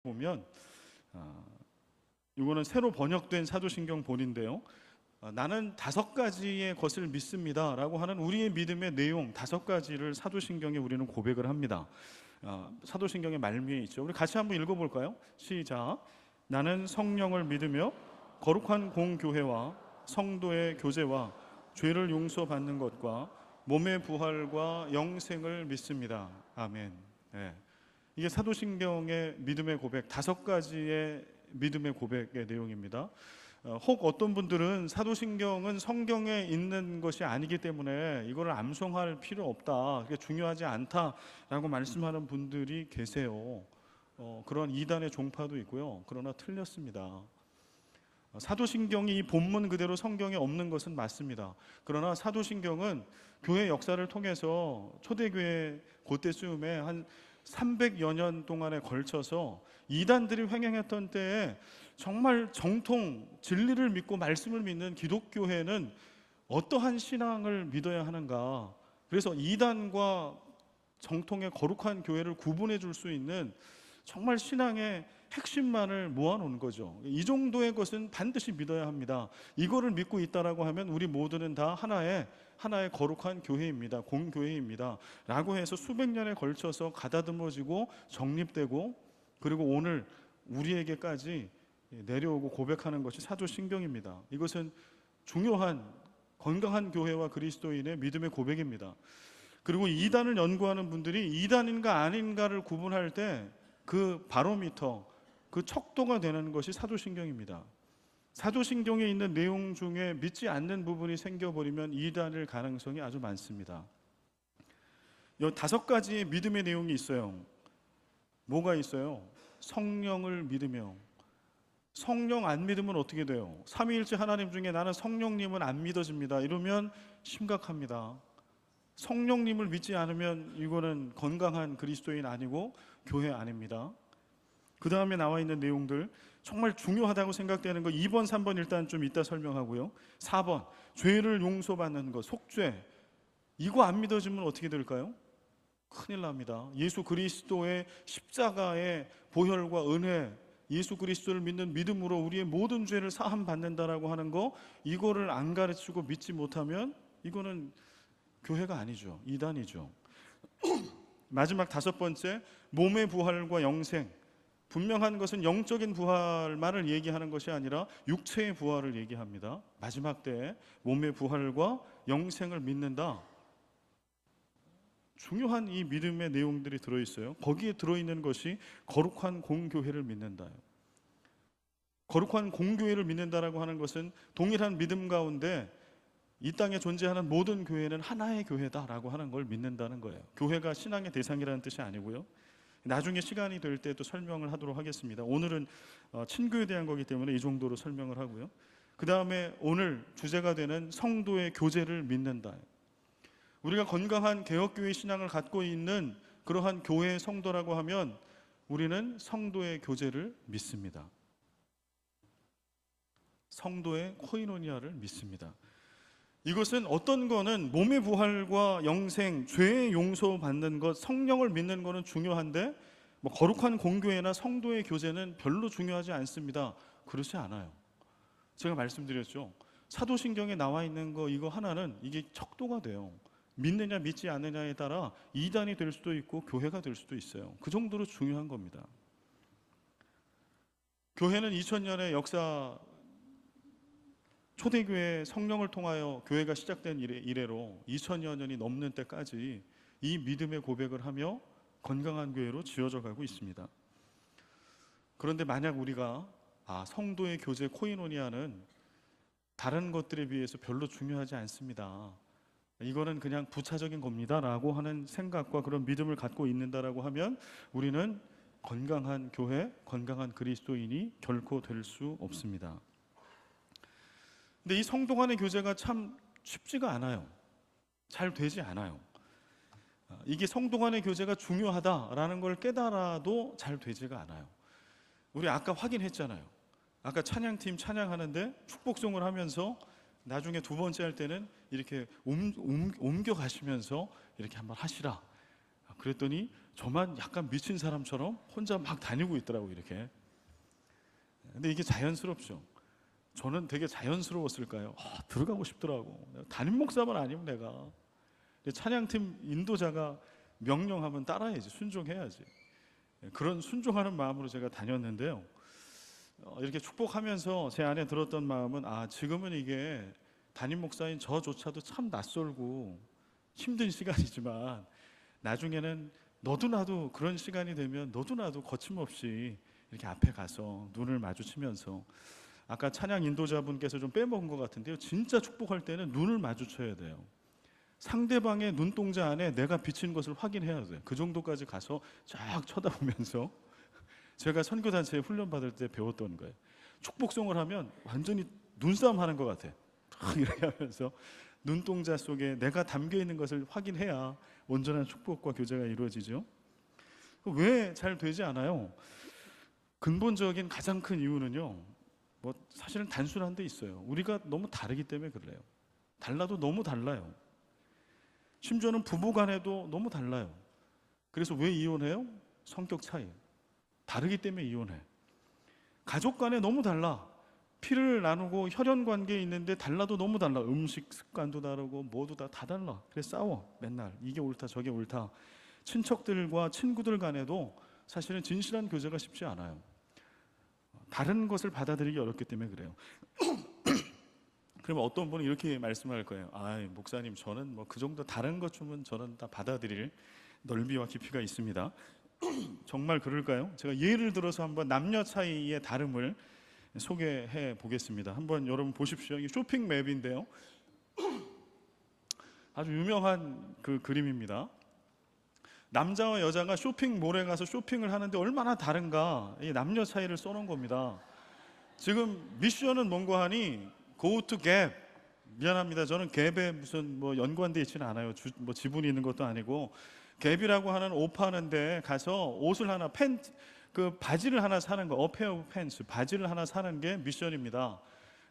보면 이거는 새로 번역된 사도신경 본인데요. 나는 5가지의 것을 믿습니다 라고 하는 우리의 믿음의 내용 5가지를 사도신경에 우리는 고백을 합니다. 사도신경의 말미에 있죠. 우리 같이 한번 읽어볼까요? 시작. 나는 성령을 믿으며 거룩한 공교회와 성도의 교제와 죄를 용서받는 것과 몸의 부활과 영생을 믿습니다. 아멘. 네. 이게 사도신경의 믿음의 고백 5가지의 믿음의 고백의 내용입니다. 혹 어떤 분들은 사도신경은 성경에 있는 것이 아니기 때문에 이거를 암송할 필요 없다, 그게 중요하지 않다라고 말씀하는 분들이 계세요. 그런 이단의 종파도 있고요. 그러나 틀렸습니다. 사도신경이 이 본문 그대로 성경에 없는 것은 맞습니다. 그러나 사도신경은 교회 역사를 통해서 초대교회 그때 즈음에 한 300여 년 동안에 걸쳐서 이단들이 횡행했던 때에 정말 정통 진리를 믿고 말씀을 믿는 기독교회는 어떠한 신앙을 믿어야 하는가, 그래서 이단과 정통의 거룩한 교회를 구분해 줄 수 있는 정말 신앙의 핵심만을 모아놓은 거죠. 이 정도의 것은 반드시 믿어야 합니다. 이거를 믿고 있다라고 하면 우리 모두는 다 하나의 거룩한 교회입니다. 공교회입니다 라고 해서 수백 년에 걸쳐서 가다듬어지고 정립되고 그리고 오늘 우리에게까지 내려오고 고백하는 것이 사도신경입니다. 이것은 중요한 건강한 교회와 그리스도인의 믿음의 고백입니다. 그리고 이단을 연구하는 분들이 이단인가 아닌가를 구분할 때 그 바로미터, 그 척도가 되는 것이 사도신경입니다. 사도신경에 있는 내용 중에 믿지 않는 부분이 생겨버리면 이단일 가능성이 아주 많습니다. 이 5가지의 믿음의 내용이 있어요. 뭐가 있어요? 성령을 믿으며. 성령 안 믿으면 어떻게 돼요? 삼위일체 하나님 중에 나는 성령님은 안 믿어집니다 이러면 심각합니다. 성령님을 믿지 않으면 이거는 건강한 그리스도인 아니고 교회 아닙니다. 그 다음에 나와 있는 내용들 정말 중요하다고 생각되는 거 2번, 3번 일단 좀 이따 설명하고요. 4번, 죄를 용서받는 것, 속죄. 이거 안 믿어지면 어떻게 될까요? 큰일 납니다. 예수 그리스도의 십자가의 보혈과 은혜, 예수 그리스도를 믿는 믿음으로 우리의 모든 죄를 사함 받는다라고 하는 거, 이거를 안 가르치고 믿지 못하면 이거는 교회가 아니죠. 이단이죠. 마지막 5번째, 몸의 부활과 영생. 분명한 것은 영적인 부활만을 얘기하는 것이 아니라 육체의 부활을 얘기합니다. 마지막 때에 몸의 부활과 영생을 믿는다. 중요한 이 믿음의 내용들이 들어있어요. 거기에 들어있는 것이 거룩한 공교회를 믿는다. 거룩한 공교회를 믿는다라고 하는 것은 동일한 믿음 가운데 이 땅에 존재하는 모든 교회는 하나의 교회다라고 하는 걸 믿는다는 거예요. 교회가 신앙의 대상이라는 뜻이 아니고요. 나중에 시간이 될 때 또 설명을 하도록 하겠습니다. 오늘은 친교에 대한 거기 때문에 이 정도로 설명을 하고요. 그 다음에 오늘 주제가 되는 성도의 교제를 믿는다. 우리가 건강한 개혁교회 신앙을 갖고 있는 그러한 교회의 성도라고 하면 우리는 성도의 교제를 믿습니다. 성도의 코이노니아를 믿습니다. 이것은 어떤 거는 몸의 부활과 영생, 죄의 용서받는 것, 성령을 믿는 거는 중요한데 거룩한 공교회나 성도의 교제는 별로 중요하지 않습니다. 그렇지 않아요. 제가 말씀드렸죠. 사도신경에 나와 있는 거 이거 하나는 이게 척도가 돼요. 믿느냐 믿지 않느냐에 따라 이단이 될 수도 있고 교회가 될 수도 있어요. 그 정도로 중요한 겁니다. 교회는 2000년의 역사, 초대교회 성령을 통하여 교회가 시작된 이래로 2000여 년이 넘는 때까지 이 믿음의 고백을 하며 건강한 교회로 지어져 가고 있습니다. 그런데 만약 우리가 성도의 교제 코이노니아는 다른 것들에 비해서 별로 중요하지 않습니다, 이거는 그냥 부차적인 겁니다 라고 하는 생각과 그런 믿음을 갖고 있는다라고 하면 우리는 건강한 교회, 건강한 그리스도인이 결코 될 수 없습니다. 근데 이 성도 간의 교제가 참 쉽지가 않아요. 잘 되지 않아요. 이게 성도 간의 교제가 중요하다라는 걸 깨달아도 잘 되지가 않아요. 우리 아까 확인했잖아요. 아까 찬양팀 찬양하는데 축복송을 하면서 나중에 2번째 할 때는 이렇게 옮겨 가시면서 이렇게 한번 하시라. 그랬더니 저만 약간 미친 사람처럼 혼자 막 다니고 있더라고요, 이렇게. 근데 이게 자연스럽죠. 저는 되게 자연스러웠을까요? 들어가고 싶더라고. 담임 목사만 아니면 내가. 찬양팀 인도자가 명령하면 따라야지, 순종해야지. 그런 순종하는 마음으로 제가 다녔는데요. 이렇게 축복하면서 제 안에 들었던 마음은 지금은 이게 담임 목사인 저조차도 참 낯설고 힘든 시간이지만 나중에는 너도 나도 그런 시간이 되면 너도 나도 거침없이 이렇게 앞에 가서 눈을 마주치면서, 아까 찬양 인도자분께서 좀 빼먹은 것 같은데요, 진짜 축복할 때는 눈을 마주쳐야 돼요. 상대방의 눈동자 안에 내가 비친 것을 확인해야 돼요. 그 정도까지 가서 쫙 쳐다보면서 제가 선교단체에 훈련 받을 때 배웠던 거예요. 축복송을 하면 완전히 눈싸움 하는 것 같아. 이렇게 하면서 눈동자 속에 내가 담겨 있는 것을 확인해야 온전한 축복과 교제가 이루어지죠. 왜 잘 되지 않아요? 근본적인 가장 큰 이유는요, 사실은 단순한 데 있어요. 우리가 너무 다르기 때문에 그래요. 달라도 너무 달라요. 심지어는 부부 간에도 너무 달라요. 그래서 왜 이혼해요? 성격 차이. 다르기 때문에 이혼해. 가족 간에 너무 달라. 피를 나누고 혈연 관계에 있는데 달라도 너무 달라. 음식 습관도 다르고 뭐도 다 달라. 그래서 싸워 맨날. 이게 옳다 저게 옳다. 친척들과 친구들 간에도 사실은 진실한 교제가 쉽지 않아요. 다른 것을 받아들이기 어렵기 때문에 그래요. 그러면 어떤 분은 이렇게 말씀할 거예요. 목사님, 저는 그 정도 다른 것 쯤은 저는 다 받아들일 넓이와 깊이가 있습니다. 정말 그럴까요? 제가 예를 들어서 한번 남녀 사이의 다름을 소개해 보겠습니다. 한번 여러분 보십시오. 이 쇼핑 맵인데요. 아주 유명한 그 그림입니다. 남자와 여자가 쇼핑몰에 가서 쇼핑을 하는데 얼마나 다른가, 이 남녀 차이를 써놓은 겁니다. 지금 미션은 뭔가 하니 Go to Gap. 미안합니다. 저는 갭에 무슨 연관되어 있지는 않아요. 지분이 있는 것도 아니고, 갭이라고 하는 옷 파는데 가서 옷을 하나, 바지를 하나 사는 거, 어페어 오브 팬츠, 바지를 하나 사는 게 미션입니다.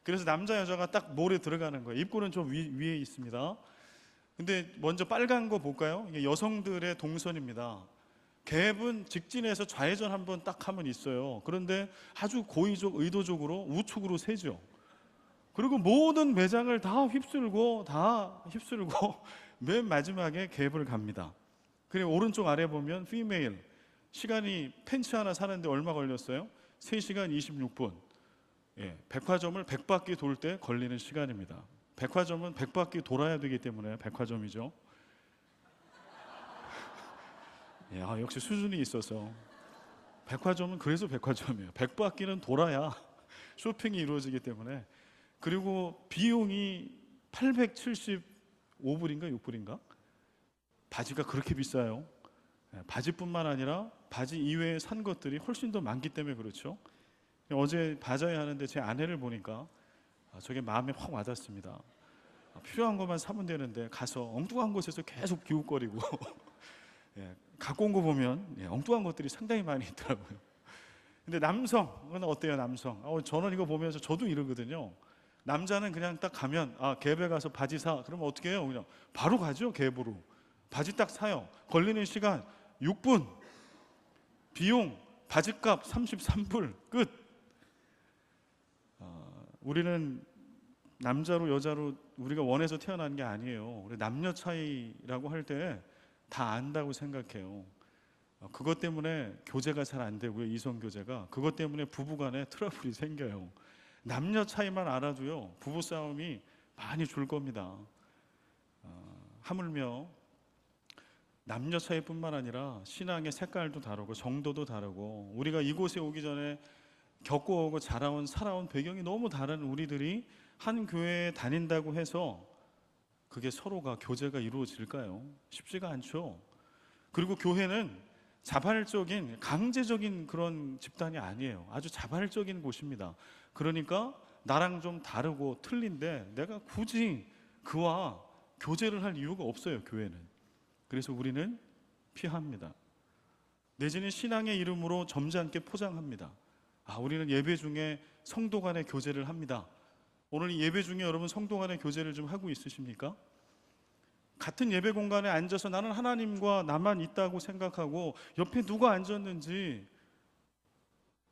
그래서 남자 여자가 딱 몰에 들어가는 거예요. 입구는 좀 위에 있습니다. 근데 먼저 빨간 거 볼까요? 이게 여성들의 동선입니다. 갭은 직진해서 좌회전 한번 딱 하면 있어요. 그런데 아주 고의적, 의도적으로 우측으로 세죠. 그리고 모든 매장을 다 휩쓸고 맨 마지막에 갭을 갑니다. 그리고 오른쪽 아래 보면 피메일, 시간이 팬츠 하나 사는데 얼마 걸렸어요? 3시간 26분. 백화점을 100바퀴 돌 때 걸리는 시간입니다. 백화점은 100바퀴 돌아야 되기 때문에 백화점이죠. 역시 수준이 있어서. 백화점은 그래서 백화점이에요. 100바퀴는 돌아야 쇼핑이 이루어지기 때문에. 그리고 비용이 875불인가 6불인가? 바지가 그렇게 비싸요. 바지뿐만 아니라 바지 이외에 산 것들이 훨씬 더 많기 때문에 그렇죠. 어제 바자회 하는데 제 아내를 보니까 저게 마음에 확 와닿습니다. 필요한 것만 사면 되는데 가서 엉뚱한 곳에서 계속 기웃거리고 갖고 온 거 보면 엉뚱한 것들이 상당히 많이 있더라고요. 근데 남성은 어때요? 남성, 저는 이거 보면서 저도 이러거든요. 남자는 그냥 딱 가면 갭에 가서 바지 사. 그러면 어떻게 해요? 그냥 바로 가죠. 갭으로 바지 딱 사요. 걸리는 시간 6분, 비용 바지값 33불 끝. 우리는 남자로 여자로 우리가 원해서 태어난 게 아니에요. 우리 남녀 차이라고 할 때 다 안다고 생각해요. 그것 때문에 교제가 잘 안 되고요. 이성 교제가. 그것 때문에 부부간에 트러블이 생겨요. 남녀 차이만 알아도요, 부부싸움이 많이 줄 겁니다. 하물며 남녀 차이뿐만 아니라 신앙의 색깔도 다르고 정도도 다르고, 우리가 이곳에 오기 전에 겪어오고 자라온 살아온 배경이 너무 다른 우리들이 한 교회에 다닌다고 해서 그게 서로가 교제가 이루어질까요? 쉽지가 않죠. 그리고 교회는 자발적인, 강제적인 그런 집단이 아니에요. 아주 자발적인 곳입니다. 그러니까 나랑 좀 다르고 틀린데 내가 굳이 그와 교제를 할 이유가 없어요, 교회는. 그래서 우리는 피합니다. 내지는 신앙의 이름으로 점잖게 포장합니다. 우리는 예배 중에 성도 간의 교제를 합니다. 오늘 이 예배 중에 여러분 성도 간의 교제를 좀 하고 있으십니까? 같은 예배 공간에 앉아서 나는 하나님과 나만 있다고 생각하고 옆에 누가 앉았는지,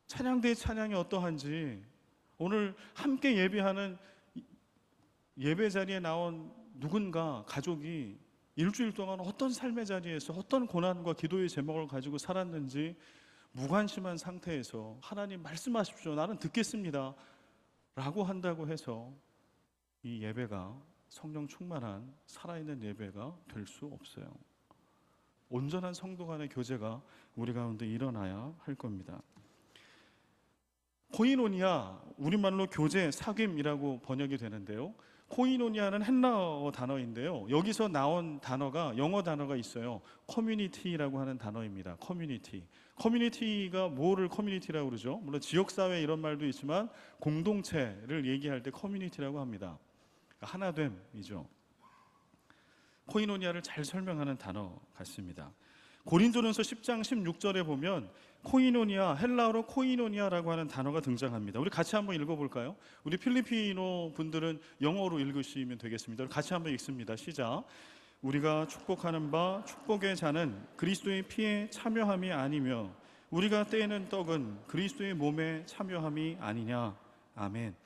찬양대의 찬양이 어떠한지, 오늘 함께 예배하는 예배 자리에 나온 누군가 가족이 일주일 동안 어떤 삶의 자리에서 어떤 고난과 기도의 제목을 가지고 살았는지 무관심한 상태에서 하나님 말씀하십시오, 나는 듣겠습니다 라고 한다고 해서 이 예배가 성령 충만한 살아있는 예배가 될 수 없어요. 온전한 성도 간의 교제가 우리 가운데 일어나야 할 겁니다. 코이노니아, 우리말로 교제, 사귐이라고 번역이 되는데요, 코이노니아는 헬라어 단어인데요, 여기서 나온 단어가 영어 단어가 있어요. 커뮤니티라고 하는 단어입니다. 커뮤니티가 뭐를 커뮤니티라고 그러죠? 물론 지역사회 이런 말도 있지만 공동체를 얘기할 때 커뮤니티라고 합니다. 하나됨이죠. 코이노니아를 잘 설명하는 단어 같습니다. 고린도전서 10장 16절에 보면 코이노니아, 헬라어로 코이노니아라고 하는 단어가 등장합니다. 우리 같이 한번 읽어볼까요? 우리 필리핀어 분들은 영어로 읽으시면 되겠습니다. 우리 같이 한번 읽습니다. 시작. 우리가 축복하는 바 축복의 잔은 그리스도의 피에 참여함이 아니며 우리가 떼는 떡은 그리스도의 몸에 참여함이 아니냐. 아멘.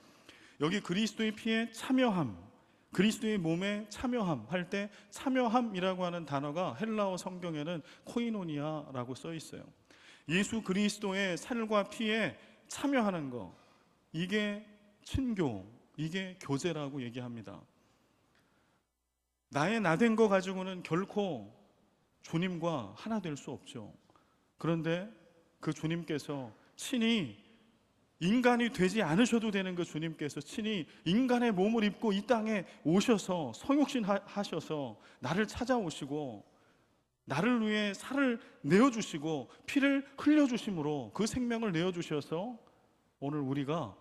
여기 그리스도의 피에 참여함, 그리스도의 몸에 참여함 할 때 참여함이라고 하는 단어가 헬라어 성경에는 코이노니아라고 써 있어요. 예수 그리스도의 살과 피에 참여하는 거, 이게 친교, 이게 교제라고 얘기합니다. 나의 나된 거 가지고는 결코 주님과 하나 될 수 없죠. 그런데 그 주님께서 친히 인간이 되지 않으셔도 되는 그 주님께서 친히 인간의 몸을 입고 이 땅에 오셔서 성육신 하셔서 나를 찾아오시고 나를 위해 살을 내어주시고 피를 흘려주심으로 그 생명을 내어주셔서 오늘 우리가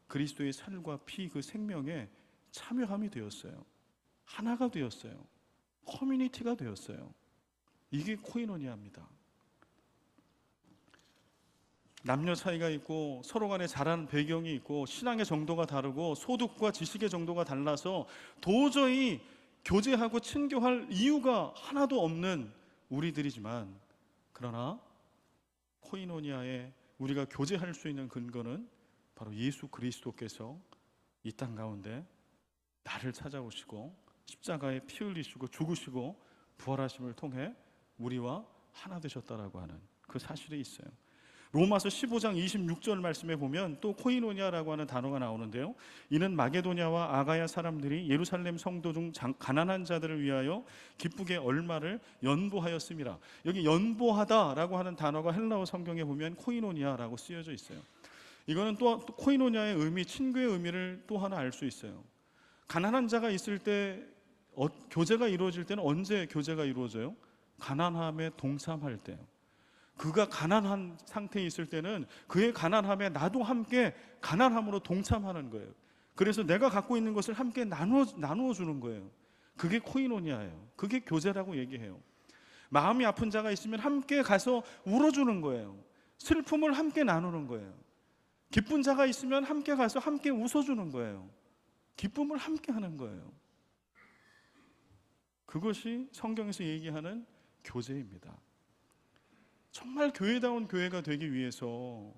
그리스도의 살과 피, 그 생명에 참여함이 되었어요. 하나가 되었어요. 커뮤니티가 되었어요. 이게 코이노니아입니다. 남녀 차이가 있고 서로 간에 자라는 배경이 있고 신앙의 정도가 다르고 소득과 지식의 정도가 달라서 도저히 교제하고 친교할 이유가 하나도 없는 우리들이지만, 그러나 코이노니아에 우리가 교제할 수 있는 근거는 바로 예수 그리스도께서 이 땅 가운데 나를 찾아오시고 십자가에 피 흘리시고 죽으시고 부활하심을 통해 우리와 하나 되셨다라고 하는 그 사실이 있어요. 로마서 15장 26절 말씀에 보면 또 코이노니아라고 하는 단어가 나오는데요, 이는 마게도냐와 아가야 사람들이 예루살렘 성도 중 가난한 자들을 위하여 기쁘게 얼마를 연보하였음이라. 여기 연보하다라고 하는 단어가 헬라어 성경에 보면 코이노니아라고 쓰여져 있어요. 이거는 또 코이노니아의 의미, 친구의 의미를 또 하나 알 수 있어요. 가난한 자가 있을 때 교제가 이루어질 때는 언제 교제가 이루어져요? 가난함에 동참할 때요. 그가 가난한 상태에 있을 때는 그의 가난함에 나도 함께 가난함으로 동참하는 거예요. 그래서 내가 갖고 있는 것을 함께 나누어 주는 거예요. 그게 코이노니아예요. 그게 교제라고 얘기해요. 마음이 아픈 자가 있으면 함께 가서 울어주는 거예요. 슬픔을 함께 나누는 거예요. 기쁜 자가 있으면 함께 가서 함께 웃어주는 거예요. 기쁨을 함께 하는 거예요. 그것이 성경에서 얘기하는 교제입니다. 정말 교회다운 교회가 되기 위해서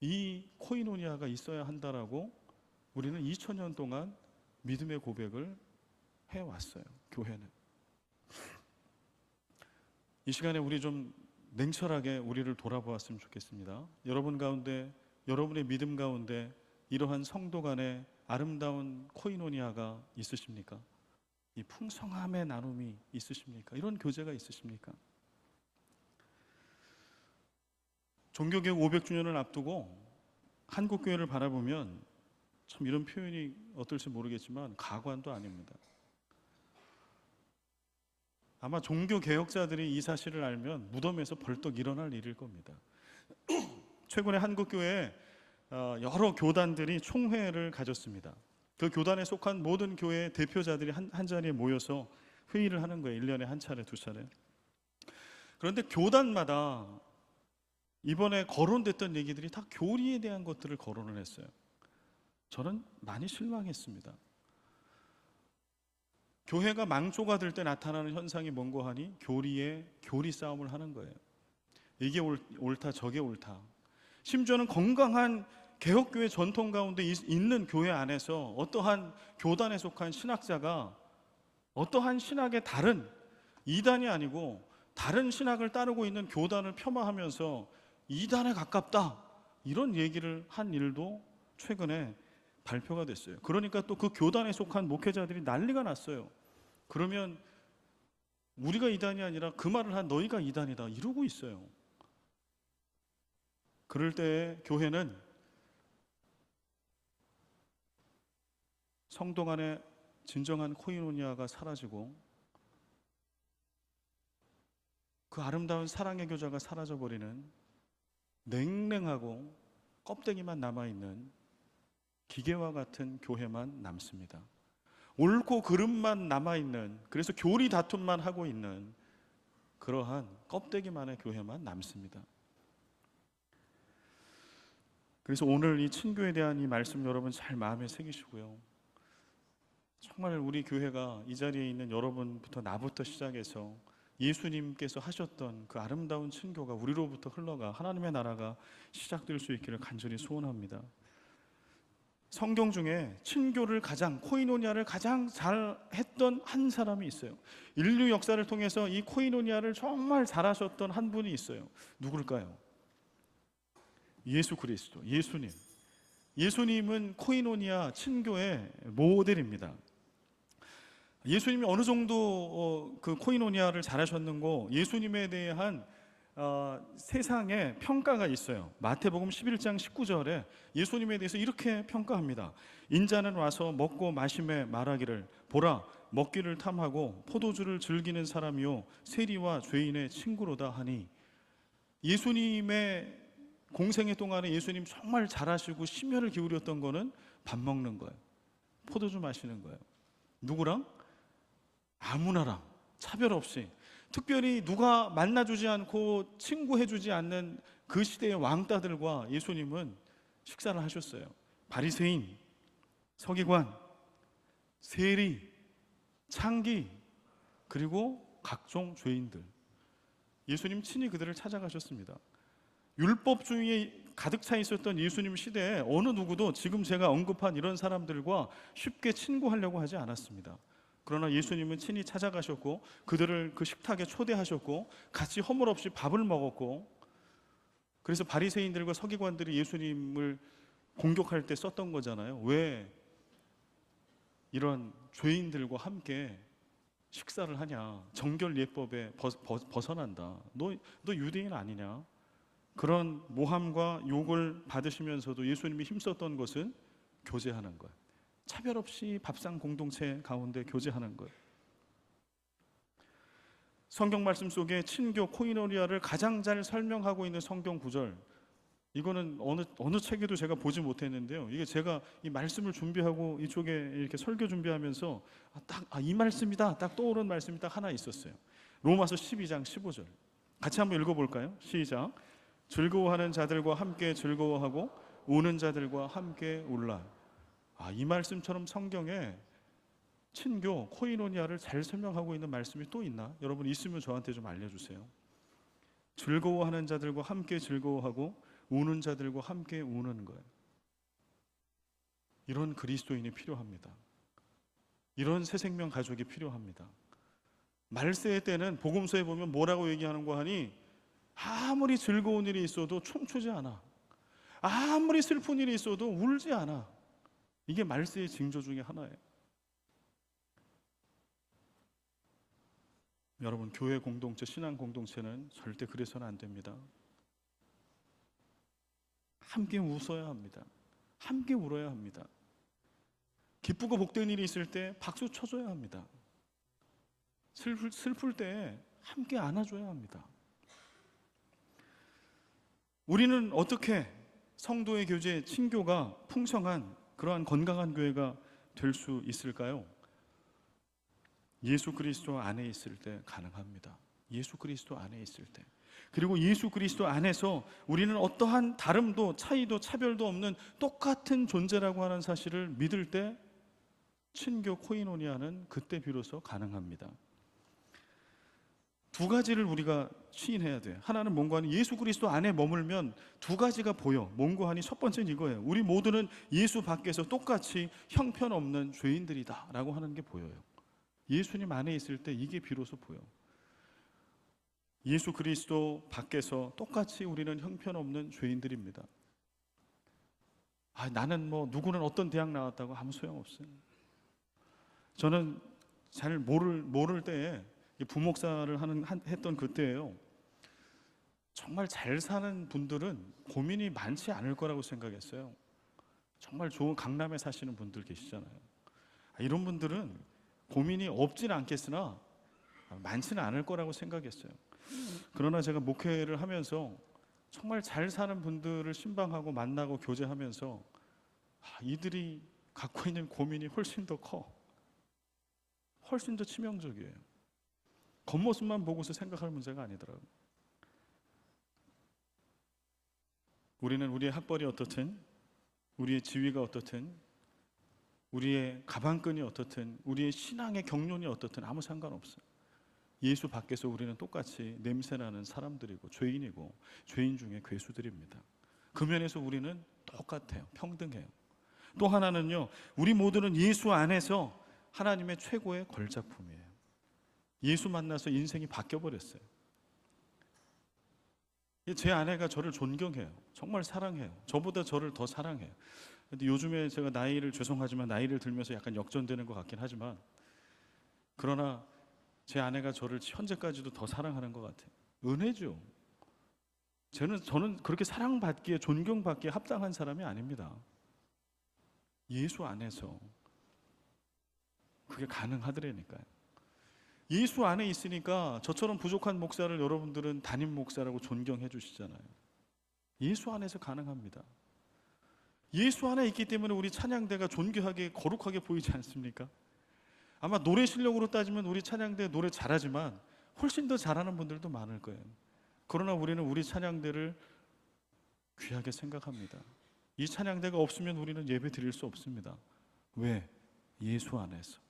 이 코이노니아가 있어야 한다라고 우리는 2000년 동안 믿음의 고백을 해왔어요. 교회는. 이 시간에 우리 좀 냉철하게 우리를 돌아보았으면 좋겠습니다. 여러분 가운데, 여러분의 믿음 가운데 이러한 성도 간의 아름다운 코이노니아가 있으십니까? 이 풍성함의 나눔이 있으십니까? 이런 교제가 있으십니까? 종교개혁 500주년을 앞두고 한국교회를 바라보면 참 이런 표현이 어떨지 모르겠지만 가관도 아닙니다. 아마 종교개혁자들이 이 사실을 알면 무덤에서 벌떡 일어날 일일 겁니다. 최근에 한국교회에 여러 교단들이 총회를 가졌습니다. 그 교단에 속한 모든 교회의 대표자들이 한 자리에 모여서 회의를 하는 거예요. 1년에 한 차례, 두 차례. 그런데 교단마다 이번에 거론됐던 얘기들이 다 교리에 대한 것들을 거론을 했어요. 저는 많이 실망했습니다. 교회가 망조가 될 때 나타나는 현상이 뭔고 하니 교리 싸움을 하는 거예요. 이게 옳다 저게 옳다. 심지어는 건강한 개혁교회 전통 가운데 있는 교회 안에서 어떠한 교단에 속한 신학자가 어떠한 신학의 다른 이단이 아니고 다른 신학을 따르고 있는 교단을 폄하하면서 이단에 가깝다 이런 얘기를 한 일도 최근에 발표가 됐어요. 그러니까 또 그 교단에 속한 목회자들이 난리가 났어요. 그러면 우리가 이단이 아니라 그 말을 한 너희가 이단이다 이러고 있어요. 그럴 때 교회는 성도 간의 진정한 코이노니아가 사라지고 그 아름다운 사랑의 교자가 사라져버리는 냉랭하고 껍데기만 남아있는 기계와 같은 교회만 남습니다. 옳고 그름만 남아있는, 그래서 교리 다툼만 하고 있는 그러한 껍데기만의 교회만 남습니다. 그래서 오늘 이 친교에 대한 이 말씀 여러분 잘 마음에 새기시고요. 정말 우리 교회가 이 자리에 있는 여러분부터 나부터 시작해서 예수님께서 하셨던 그 아름다운 친교가 우리로부터 흘러가 하나님의 나라가 시작될 수 있기를 간절히 소원합니다. 성경 중에 친교를 코이노니아를 가장 잘 했던 한 사람이 있어요. 인류 역사를 통해서 이 코이노니아를 정말 잘하셨던 한 분이 있어요. 누굴까요? 예수 그리스도, 예수님. 예수님은 코이노니아 친교의 모델입니다. 예수님이 어느 정도 그 코이노니아를 잘하셨는고 예수님에 대한 세상에 평가가 있어요. 마태복음 11장 19절에 예수님에 대해서 이렇게 평가합니다. 인자는 와서 먹고 마심에 말하기를 보라 먹기를 탐하고 포도주를 즐기는 사람이요 세리와 죄인의 친구로다 하니, 예수님의 공생애 동안에 예수님 정말 잘하시고 심혈을 기울였던 거는 밥 먹는 거예요. 포도주 마시는 거예요. 누구랑? 아무나랑 차별 없이, 특별히 누가 만나주지 않고 친구해주지 않는 그 시대의 왕따들과 예수님은 식사를 하셨어요. 바리새인, 서기관, 세리, 창기, 그리고 각종 죄인들, 예수님 친히 그들을 찾아가셨습니다. 율법주의에 가득 차 있었던 예수님 시대에 어느 누구도 지금 제가 언급한 이런 사람들과 쉽게 친구하려고 하지 않았습니다. 그러나 예수님은 친히 찾아가셨고 그들을 그 식탁에 초대하셨고 같이 허물 없이 밥을 먹었고, 그래서 바리새인들과 서기관들이 예수님을 공격할 때 썼던 거잖아요. 왜 이런 죄인들과 함께 식사를 하냐, 정결 예법에 벗어난다, 너 유대인 아니냐, 그런 모함과 욕을 받으시면서도 예수님이 힘썼던 것은 교제하는 거예요. 차별 없이 밥상 공동체 가운데 교제하는 거예요. 성경 말씀 속에 친교 코이노니아를 가장 잘 설명하고 있는 성경 구절, 이거는 어느 책에도 제가 보지 못했는데요. 이게 제가 이 말씀을 준비하고 이쪽에 이렇게 설교 준비하면서 이 말씀이다 딱 떠오른 말씀이 딱 하나 있었어요. 로마서 12장 15절 같이 한번 읽어볼까요? 시작. 즐거워하는 자들과 함께 즐거워하고 우는 자들과 함께 울라. 이 말씀처럼 성경에 친교 코이노니아를 잘 설명하고 있는 말씀이 또 있나? 여러분 있으면 저한테 좀 알려주세요. 즐거워하는 자들과 함께 즐거워하고 우는 자들과 함께 우는 거예요. 이런 그리스도인이 필요합니다. 이런 새 생명 가족이 필요합니다. 말세의 때는 복음서에 보면 뭐라고 얘기하는 거 하니, 아무리 즐거운 일이 있어도 춤추지 않아, 아무리 슬픈 일이 있어도 울지 않아. 이게 말세의 징조 중에 하나예요. 여러분, 교회 공동체, 신앙 공동체는 절대 그래서는 안 됩니다. 함께 웃어야 합니다. 함께 울어야 합니다. 기쁘고 복된 일이 있을 때 박수 쳐줘야 합니다. 슬플 때 함께 안아줘야 합니다. 우리는 어떻게 성도의 교제, 친교가 풍성한 그러한 건강한 교회가 될 수 있을까요? 예수 그리스도 안에 있을 때 가능합니다. 예수 그리스도 안에 있을 때. 그리고 예수 그리스도 안에서 우리는 어떠한 다름도 차이도 차별도 없는 똑같은 존재라고 하는 사실을 믿을 때 친교 코이노니아는 그때 비로소 가능합니다. 두 가지를 우리가 시인해야 돼요. 하나는 뭔가 하니 예수 그리스도 안에 머물면 두 가지가 보여. 뭔가 하니 첫 번째는 이거예요. 우리 모두는 예수 밖에서 똑같이 형편없는 죄인들이다 라고 하는 게 보여요. 예수님 안에 있을 때 이게 비로소 보여. 예수 그리스도 밖에서 똑같이 우리는 형편없는 죄인들입니다. 나는 누구는 어떤 대학 나왔다고 아무 소용없어요. 저는 잘 모를 때에 부목사를 했던 그때예요. 정말 잘 사는 분들은 고민이 많지 않을 거라고 생각했어요. 정말 좋은 강남에 사시는 분들 계시잖아요. 이런 분들은 고민이 없지는 않겠으나 많지는 않을 거라고 생각했어요. 그러나 제가 목회를 하면서 정말 잘 사는 분들을 신방하고 만나고 교제하면서 이들이 갖고 있는 고민이 훨씬 더 커. 훨씬 더 치명적이에요. 겉모습만 보고서 생각할 문제가 아니더라고요. 우리는 우리의 학벌이 어떻든, 우리의 지위가 어떻든, 우리의 가방끈이 어떻든, 우리의 신앙의 경륜이 어떻든 아무 상관없어요. 예수 밖에서 우리는 똑같이 냄새나는 사람들이고 죄인이고 죄인 중에 괴수들입니다. 그 면에서 우리는 똑같아요. 평등해요. 또 하나는요, 우리 모두는 예수 안에서 하나님의 최고의 걸작품이에요. 예수 만나서 인생이 바뀌어버렸어요. 제 아내가 저를 존경해요. 정말 사랑해요. 저보다 저를 더 사랑해요. 근데 요즘에 제가 죄송하지만 나이를 들면서 약간 역전되는 것 같긴 하지만, 그러나 제 아내가 저를 현재까지도 더 사랑하는 것 같아요. 은혜죠. 저는 그렇게 사랑받기에, 존경받기에 합당한 사람이 아닙니다. 예수 안에서 그게 가능하더라니까요. 예수 안에 있으니까 저처럼 부족한 목사를 여러분들은 담임 목사라고 존경해 주시잖아요. 예수 안에서 가능합니다. 예수 안에 있기 때문에 우리 찬양대가 존귀하게 거룩하게 보이지 않습니까? 아마 노래 실력으로 따지면 우리 찬양대 노래 잘하지만 훨씬 더 잘하는 분들도 많을 거예요. 그러나 우리는 우리 찬양대를 귀하게 생각합니다. 이 찬양대가 없으면 우리는 예배 드릴 수 없습니다. 왜? 예수 안에서.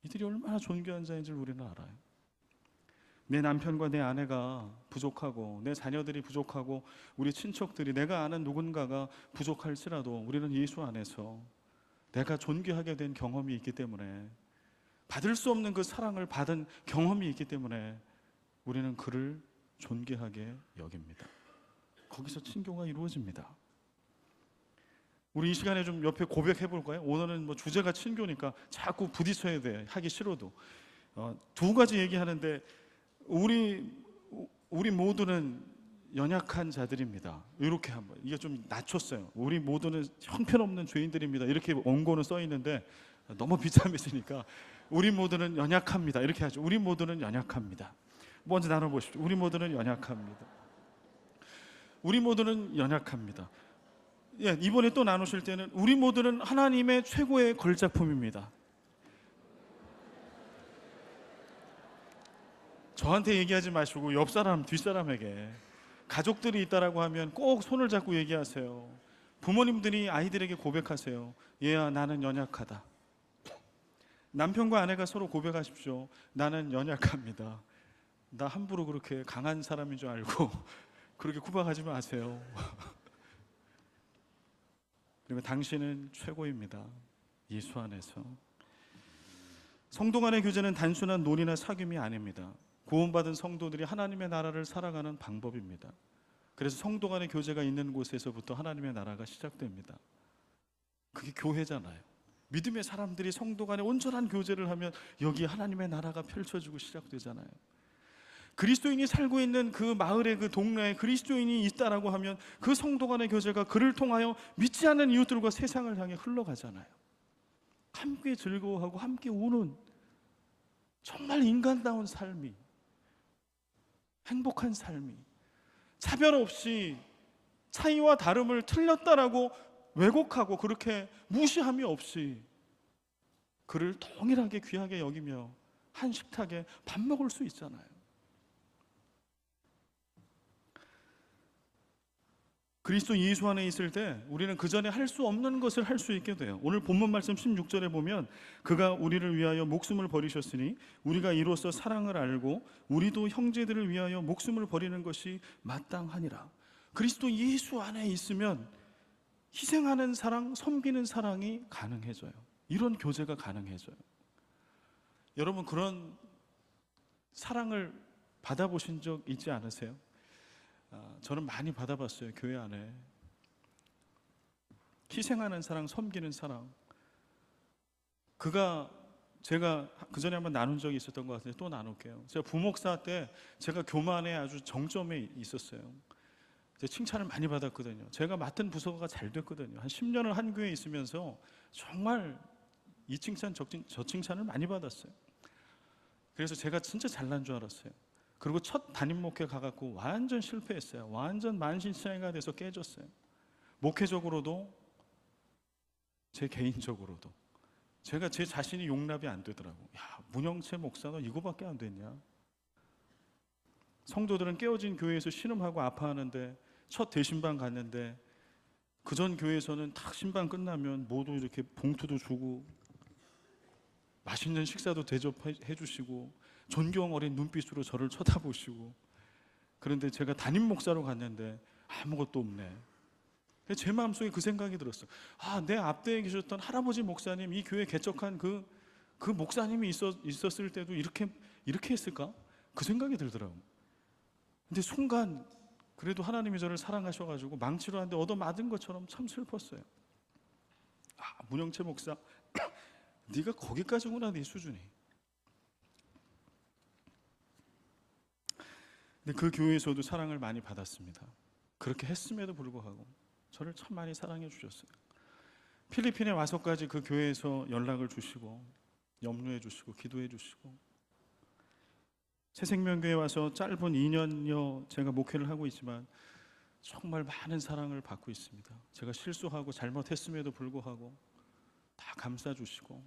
이들이 얼마나 존귀한 자인지를 우리는 알아요. 내 남편과 내 아내가 부족하고 내 자녀들이 부족하고 우리 친척들이, 내가 아는 누군가가 부족할지라도 우리는 예수 안에서 내가 존귀하게 된 경험이 있기 때문에, 받을 수 없는 그 사랑을 받은 경험이 있기 때문에 우리는 그를 존귀하게 여깁니다. 거기서 친교가 이루어집니다. 우리 이 시간에 좀 옆에 고백해 볼까요? 오늘은 주제가 친교니까 자꾸 부딪혀야 돼. 하기 싫어도. 두 가지 얘기하는데, 우리 모두는 연약한 자들입니다. 이렇게 한번, 이게 좀 낮췄어요. 우리 모두는 형편없는 죄인들입니다. 이렇게 원고는 써 있는데 너무 비참해지니까 우리 모두는 연약합니다. 이렇게 하죠. 우리 모두는 연약합니다. 먼저 나눠보십시오. 우리 모두는 연약합니다. 우리 모두는 연약합니다. 이번에 또 나누실 때는 우리 모두는 하나님의 최고의 걸작품입니다. 저한테 얘기하지 마시고 옆 사람, 뒷사람에게, 가족들이 있다라고 하면 꼭 손을 잡고 얘기하세요. 부모님들이 아이들에게 고백하세요. 얘야, 나는 연약하다. 남편과 아내가 서로 고백하십시오. 나는 연약합니다. 나 함부로 그렇게 강한 사람인 줄 알고 그렇게 구박하지 마세요. 그리고 당신은 최고입니다. 예수 안에서. 성도 간의 교제는 단순한 논의나 사귐이 아닙니다. 구원받은 성도들이 하나님의 나라를 살아가는 방법입니다. 그래서 성도 간의 교제가 있는 곳에서부터 하나님의 나라가 시작됩니다. 그게 교회잖아요. 믿음의 사람들이 성도 간에 온전한 교제를 하면 여기 하나님의 나라가 펼쳐지고 시작되잖아요. 그리스도인이 살고 있는 그 마을에, 그 동네에 그리스도인이 있다라고 하면 그 성도 간의 교제가 그를 통하여 믿지 않는 이웃들과 세상을 향해 흘러가잖아요. 함께 즐거워하고 함께 우는 정말 인간다운 삶이, 행복한 삶이, 차별 없이 차이와 다름을 틀렸다라고 왜곡하고 그렇게 무시함이 없이 그를 동일하게 귀하게 여기며 한 식탁에 밥 먹을 수 있잖아요. 그리스도 예수 안에 있을 때 우리는 그 전에 할 수 없는 것을 할 수 있게 돼요. 오늘 본문 말씀 16절에 보면 그가 우리를 위하여 목숨을 버리셨으니 우리가 이로써 사랑을 알고 우리도 형제들을 위하여 목숨을 버리는 것이 마땅하니라. 그리스도 예수 안에 있으면 희생하는 사랑, 섬기는 사랑이 가능해져요. 이런 교제가 가능해져요. 여러분, 그런 사랑을 받아보신 적 있지 않으세요? 저는 많이 받아봤어요. 교회 안에 희생하는 사랑, 섬기는 사랑. 제가 그 전에 한번 나눈 적이 있었던 것 같은데 또 나눌게요. 제가 부목사 때 제가 교만에 아주 정점에 있었어요. 칭찬을 많이 받았거든요. 제가 맡은 부서가 잘 됐거든요. 한 10년을 한 교회에 있으면서 정말 이 칭찬 저 칭찬을 많이 받았어요. 그래서 제가 진짜 잘난 줄 알았어요. 그리고 첫 담임 목회 가갖고 완전 실패했어요. 완전 만신창이가 돼서 깨졌어요. 목회적으로도 제 개인적으로도 제가 제 자신이 용납이 안 되더라고. 야, 문영채 목사 너 이거밖에 안 됐냐? 성도들은 깨어진 교회에서 신음하고 아파하는데 첫 대신방 갔는데 그 전 교회에서는 딱 신방 끝나면 모두 이렇게 봉투도 주고 맛있는 식사도 대접해 주시고 존경 어린 눈빛으로 저를 쳐다보시고, 그런데 제가 담임 목사로 갔는데 아무것도 없네. 제 마음속에 그 생각이 들었어요. 내 앞대에 계셨던 할아버지 목사님, 이 교회 개척한 그 목사님이 있었을 때도 이렇게 했을까? 그 생각이 들더라고요. 근데 순간 그래도 하나님이 저를 사랑하셔가지고 망치로 한 대 얻어맞은 것처럼 참 슬펐어요. 문영채 목사 네가 거기까지구나, 네 수준이. 근데 그 교회에서도 사랑을 많이 받았습니다. 그렇게 했음에도 불구하고 저를 참 많이 사랑해 주셨어요. 필리핀에 와서까지 그 교회에서 연락을 주시고 염려해 주시고 기도해 주시고, 새생명교회 와서 짧은 2년여 제가 목회를 하고 있지만 정말 많은 사랑을 받고 있습니다. 제가 실수하고 잘못했음에도 불구하고 다 감싸 주시고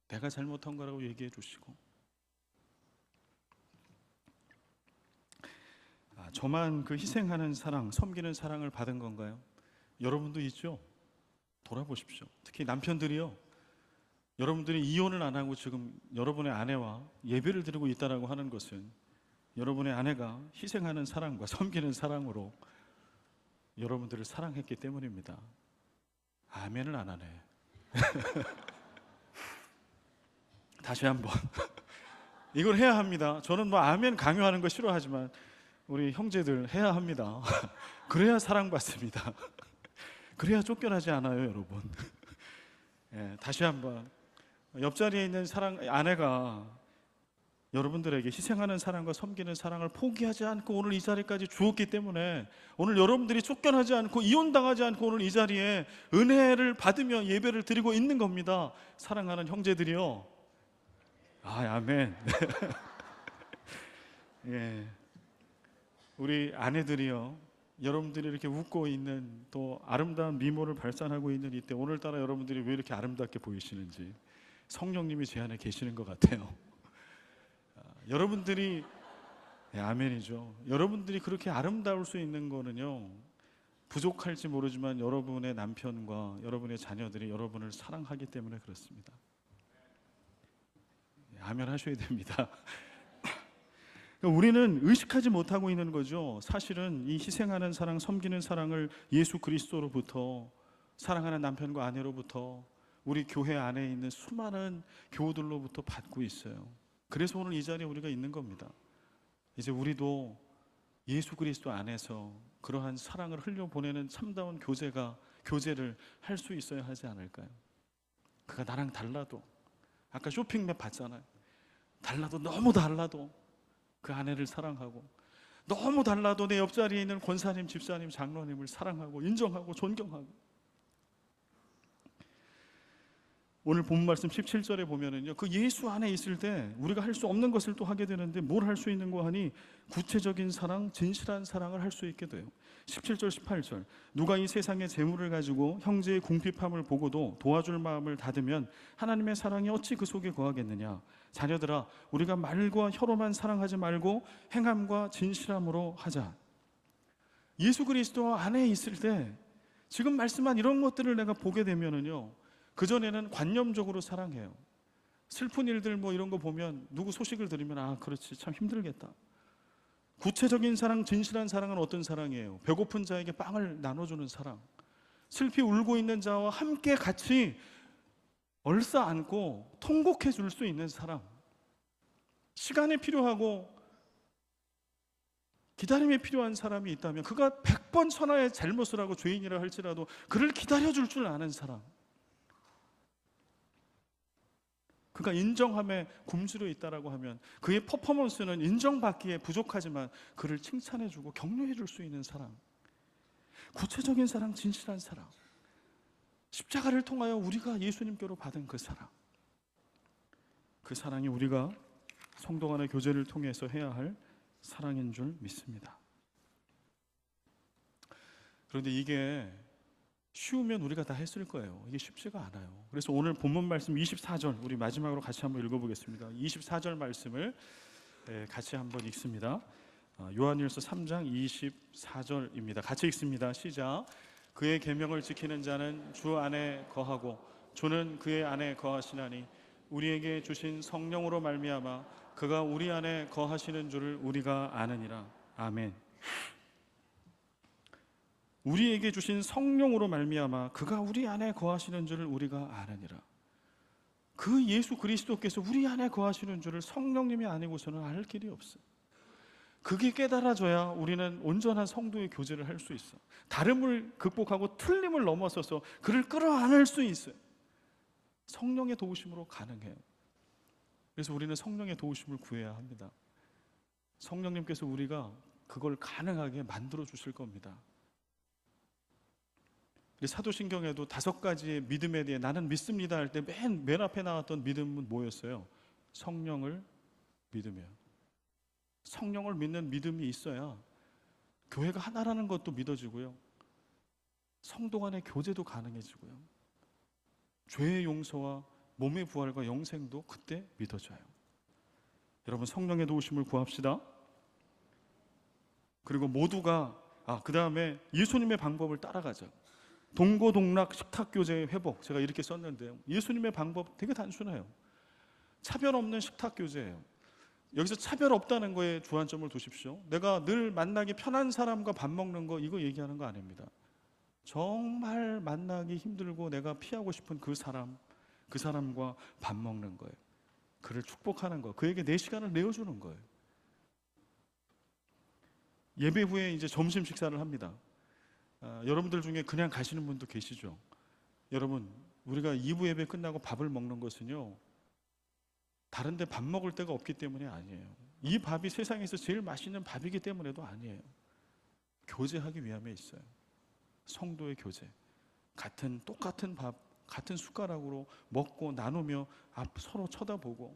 내가 잘못한 거라고 얘기해 주시고. 저만 그 희생하는 사랑, 섬기는 사랑을 받은 건가요? 여러분도 있죠? 돌아보십시오. 특히 남편들이요, 여러분들이 이혼을 안 하고 지금 여러분의 아내와 예배를 드리고 있다라고 하는 것은 여러분의 아내가 희생하는 사랑과 섬기는 사랑으로 여러분들을 사랑했기 때문입니다. 아멘을 안 하네. 다시 한번 이걸 해야 합니다. 저는 아멘 강요하는 거 싫어하지만 우리 형제들 해야 합니다. 그래야 사랑받습니다. 그래야 쫓겨나지 않아요, 여러분. 다시 한번, 옆자리에 있는 아내가 여러분들에게 희생하는 사랑과 섬기는 사랑을 포기하지 않고 오늘 이 자리까지 주었기 때문에 오늘 여러분들이 쫓겨나지 않고 이혼당하지 않고 오늘 이 자리에 은혜를 받으며 예배를 드리고 있는 겁니다. 사랑하는 형제들이요. 아멘. 예. 우리 아내들이요, 여러분들이 이렇게 웃고 있는, 또 아름다운 미모를 발산하고 있는 이때 오늘따라 여러분들이 왜 이렇게 아름답게 보이시는지 성령님이 제 안에 계시는 것 같아요. 여러분들이 아멘이죠. 여러분들이 그렇게 아름다울 수 있는 거는요, 부족할지 모르지만 여러분의 남편과 여러분의 자녀들이 여러분을 사랑하기 때문에 그렇습니다. 아멘 하셔야 됩니다. 우리는 의식하지 못하고 있는 거죠. 사실은 이 희생하는 사랑, 섬기는 사랑을 예수 그리스도로부터, 사랑하는 남편과 아내로부터, 우리 교회 안에 있는 수많은 교우들로부터 받고 있어요. 그래서 오늘 이 자리에 우리가 있는 겁니다. 이제 우리도 예수 그리스도 안에서 그러한 사랑을 흘려보내는 참다운 교제를 할 수 있어야 하지 않을까요? 그가 나랑 달라도, 아까 쇼핑맵 봤잖아요. 너무 달라도 그 아내를 사랑하고, 너무 달라도 내 옆자리에 있는 권사님, 집사님, 장로님을 사랑하고 인정하고 존경하고. 오늘 본 말씀 17절에 보면은요, 그 예수 안에 있을 때 우리가 할 수 없는 것을 또 하게 되는데 뭘 할 수 있는 거 하니 구체적인 사랑, 진실한 사랑을 할 수 있게 돼요. 17절 18절, 누가 이 세상의 재물을 가지고 형제의 궁핍함을 보고도 도와줄 마음을 닫으면 하나님의 사랑이 어찌 그 속에 거하겠느냐. 자녀들아, 우리가 말과 혀로만 사랑하지 말고 행함과 진실함으로 하자. 예수 그리스도 안에 있을 때 지금 말씀한 이런 것들을 내가 보게 되면은요, 그전에는 관념적으로 사랑해요. 슬픈 일들 뭐 이런 거 보면 누구 소식을 들으면 아, 그렇지, 참 힘들겠다. 구체적인 사랑, 진실한 사랑은 어떤 사랑이에요? 배고픈 자에게 빵을 나눠주는 사랑. 슬피 울고 있는 자와 함께 같이 얼싸안고 통곡해 줄 수 있는 사람. 시간이 필요하고 기다림이 필요한 사람이 있다면 그가 100번 천하의 잘못을 하고 죄인이라 할지라도 그를 기다려줄 줄 아는 사람. 그가 인정함에 굶주려 있다라고 하면 그의 퍼포먼스는 인정받기에 부족하지만 그를 칭찬해주고 격려해줄 수 있는 사람. 구체적인 사랑, 진실한 사랑. 십자가를 통하여 우리가 예수님께로 받은 그 사랑. 그 사랑이 우리가 성도 간의 교제를 통해서 해야 할 사랑인 줄 믿습니다. 그런데 이게 쉬우면 우리가 다 했을 거예요. 이게 쉽지가 않아요. 그래서 오늘 본문 말씀 24절 우리 마지막으로 같이 한번 읽어보겠습니다. 24절 말씀을 같이 한번 읽습니다. 요한일서 3장 24절입니다. 같이 읽습니다. 시작. 그의 계명을 지키는 자는 주 안에 거하고 주는 그의 안에 거하시나니 우리에게 주신 성령으로 말미암아 그가 우리 안에 거하시는 줄을 우리가 아느니라. 아멘. 우리에게 주신 성령으로 말미암아 그가 우리 안에 거하시는 줄을 우리가 아느니라. 그 예수 그리스도께서 우리 안에 거하시는 줄을 성령님이 아니고서는 알 길이 없어요. 그게 깨달아져야 우리는 온전한 성도의 교제를 할 수 있어. 다름을 극복하고 틀림을 넘어서서 그를 끌어안을 수 있어요. 성령의 도우심으로 가능해요. 그래서 우리는 성령의 도우심을 구해야 합니다. 성령님께서 우리가 그걸 가능하게 만들어 주실 겁니다. 사도신경에도 5가지의 믿음에 대해 나는 믿습니다 할 때 맨 앞에 나왔던 믿음은 뭐였어요? 성령을 믿으며. 성령을 믿는 믿음이 있어야 교회가 하나라는 것도 믿어지고요, 성도 간의 교제도 가능해지고요, 죄의 용서와 몸의 부활과 영생도 그때 믿어져요. 여러분, 성령의 도우심을 구합시다. 그리고 모두가 그 다음에 예수님의 방법을 따라가자. 동고동락 식탁교제의 회복, 제가 이렇게 썼는데요, 예수님의 방법 되게 단순해요. 차별 없는 식탁교제예요. 여기서 차별 없다는 거에 주안점을 두십시오. 내가 늘 만나기 편한 사람과 밥 먹는 거, 이거 얘기하는 거 아닙니다. 정말 만나기 힘들고 내가 피하고 싶은 그 사람과 밥 먹는 거예요. 그를 축복하는 거, 그에게 내 시간을 내어주는 거예요. 예배 후에 이제 점심 식사를 합니다. 여러분들 중에 그냥 가시는 분도 계시죠. 여러분, 우리가 2부 예배 끝나고 밥을 먹는 것은요, 다른 데 밥 먹을 데가 없기 때문이 아니에요. 이 밥이 세상에서 제일 맛있는 밥이기 때문에도 아니에요. 교제하기 위함에 있어요. 성도의 교제. 똑같은 밥, 같은 숟가락으로 먹고 나누며 서로 쳐다보고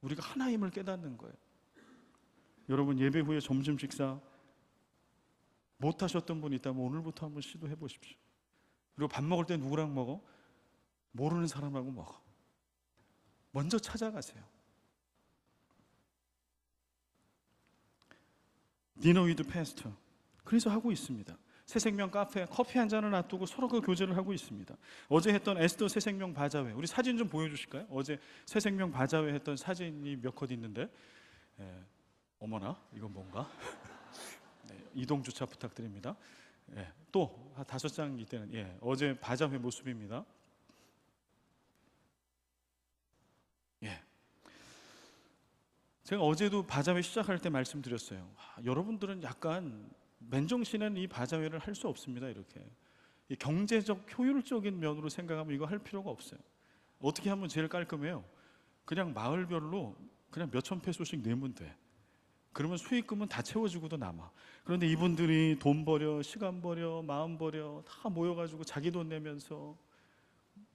우리가 하나임을 깨닫는 거예요. 여러분, 예배 후에 점심 식사 못 하셨던 분 있다면 오늘부터 한번 시도해 보십시오. 그리고 밥 먹을 때 누구랑 먹어? 모르는 사람하고 먹어. 먼저 찾아가세요. 디너 위드 패스터. 그래서 하고 있습니다. 새생명 카페, 커피 한 잔을 놔두고 서로 그 교제를 하고 있습니다. 어제 했던 에스더 새생명 바자회, 우리 사진 좀 보여주실까요? 어제 새생명 바자회 했던 사진이 몇 컷 있는데, 어머나, 이건 뭔가? 네, 이동 주차 부탁드립니다. 또 5장 이때는 어제 바자회 모습입니다. 제가 어제도 바자회 시작할 때 말씀드렸어요. 여러분들은 약간 맨정신은 이 바자회를 할 수 없습니다. 이렇게 경제적 효율적인 면으로 생각하면 이거 할 필요가 없어요. 어떻게 하면 제일 깔끔해요? 그냥 마을별로 그냥 몇천 페소씩 내면 돼. 그러면 수익금은 다 채워지고도 남아. 그런데 이분들이 돈 버려, 시간 버려, 마음 버려 다 모여가지고 자기 돈 내면서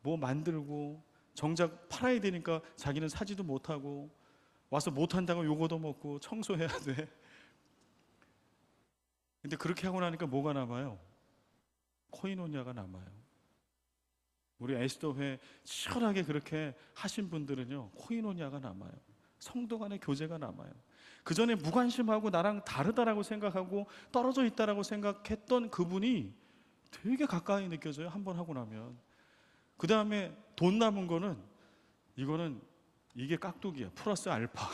뭐 만들고, 정작 팔아야 되니까 자기는 사지도 못하고 와서 못한다고 요거도 먹고 청소해야 돼. 근데 그렇게 하고 나니까 뭐가 남아요? 코이노니아가 남아요. 우리 에스더회 치열하게 그렇게 하신 분들은요, 코이노니아가 남아요. 성도 간의 교제가 남아요. 그 전에 무관심하고 나랑 다르다라고 생각하고 떨어져 있다라고 생각했던 그분이 되게 가까이 느껴져요. 한번 하고 나면. 그 다음에 돈 남은 거는 이게 깍두기야. 플러스 알파.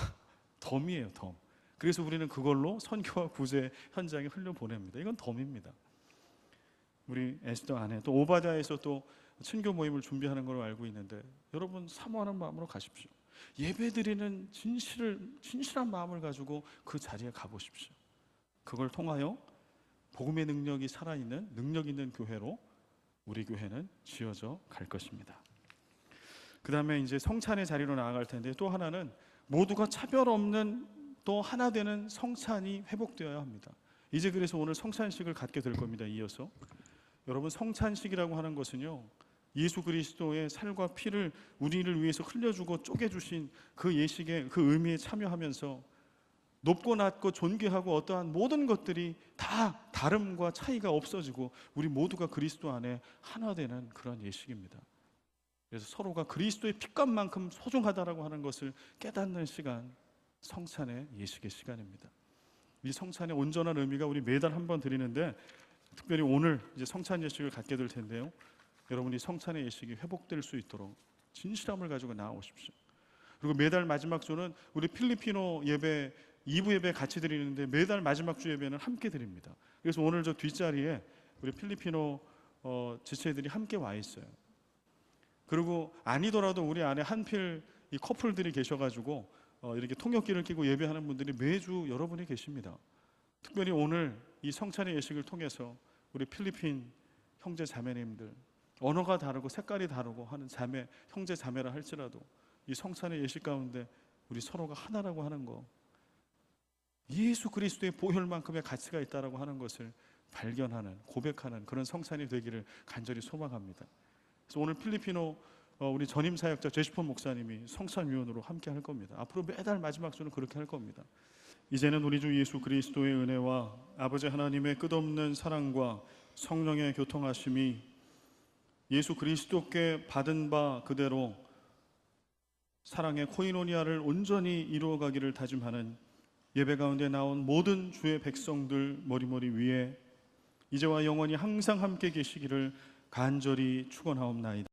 덤이에요, 덤. 그래서 우리는 그걸로 선교와 구제 현장에 흘려보냅니다. 이건 덤입니다. 우리 에스더 아내 또 오바댜에서 또 친교 모임을 준비하는 걸로 알고 있는데 여러분 사모하는 마음으로 가십시오. 예배드리는 진실한 마음을 가지고 그 자리에 가보십시오. 그걸 통하여 복음의 능력이 살아있는 능력 있는 교회로 우리 교회는 지어져 갈 것입니다. 그 다음에 이제 성찬의 자리로 나아갈 텐데 또 하나는 모두가 차별 없는 또 하나 되는 성찬이 회복되어야 합니다. 이제 그래서 오늘 성찬식을 갖게 될 겁니다. 이어서 여러분 성찬식이라고 하는 것은요 예수 그리스도의 살과 피를 우리를 위해서 흘려주고 쪼개주신 그 예식의 그 의미에 참여하면서 높고 낮고 존귀하고 어떠한 모든 것들이 다 다름과 차이가 없어지고 우리 모두가 그리스도 안에 하나 되는 그런 예식입니다. 그래서 서로가 그리스도의 피값만큼 소중하다라고 하는 것을 깨닫는 시간, 성찬의 예식의 시간입니다. 이 성찬의 온전한 의미가 우리 매달 한 번 드리는데 특별히 오늘 이제 성찬 예식을 갖게 될 텐데요. 여러분이 성찬의 예식이 회복될 수 있도록 진실함을 가지고 나아오십시오. 그리고 매달 마지막 주는 우리 필리핀어 예배 2부 예배 같이 드리는데 매달 마지막 주 예배는 함께 드립니다. 그래서 오늘 저 뒷자리에 우리 필리핀어 지체들이 함께 와 있어요. 그리고 아니더라도 우리 안에 한필 이 커플들이 계셔가지고 이렇게 통역기를 끼고 예배하는 분들이 매주 여러분이 계십니다. 특별히 오늘 이 성찬의 예식을 통해서 우리 필리핀 형제 자매님들 언어가 다르고 색깔이 다르고 하는 자매 형제 자매라 할지라도 이 성찬의 예식 가운데 우리 서로가 하나라고 하는 거 예수 그리스도의 보혈만큼의 가치가 있다라고 하는 것을 발견하는 고백하는 그런 성찬이 되기를 간절히 소망합니다. 그래서 오늘 필리핀어 우리 전임 사역자 제시폰 목사님이 성찬위원으로 함께 할 겁니다. 앞으로 매달 마지막 주는 그렇게 할 겁니다. 이제는 우리 주 예수 그리스도의 은혜와 아버지 하나님의 끝없는 사랑과 성령의 교통하심이 예수 그리스도께 받은 바 그대로 사랑의 코이노니아를 온전히 이루어가기를 다짐하는 예배 가운데 나온 모든 주의 백성들 머리머리 위에 이제와 영원히 항상 함께 계시기를 간절히 축원하옵나이다.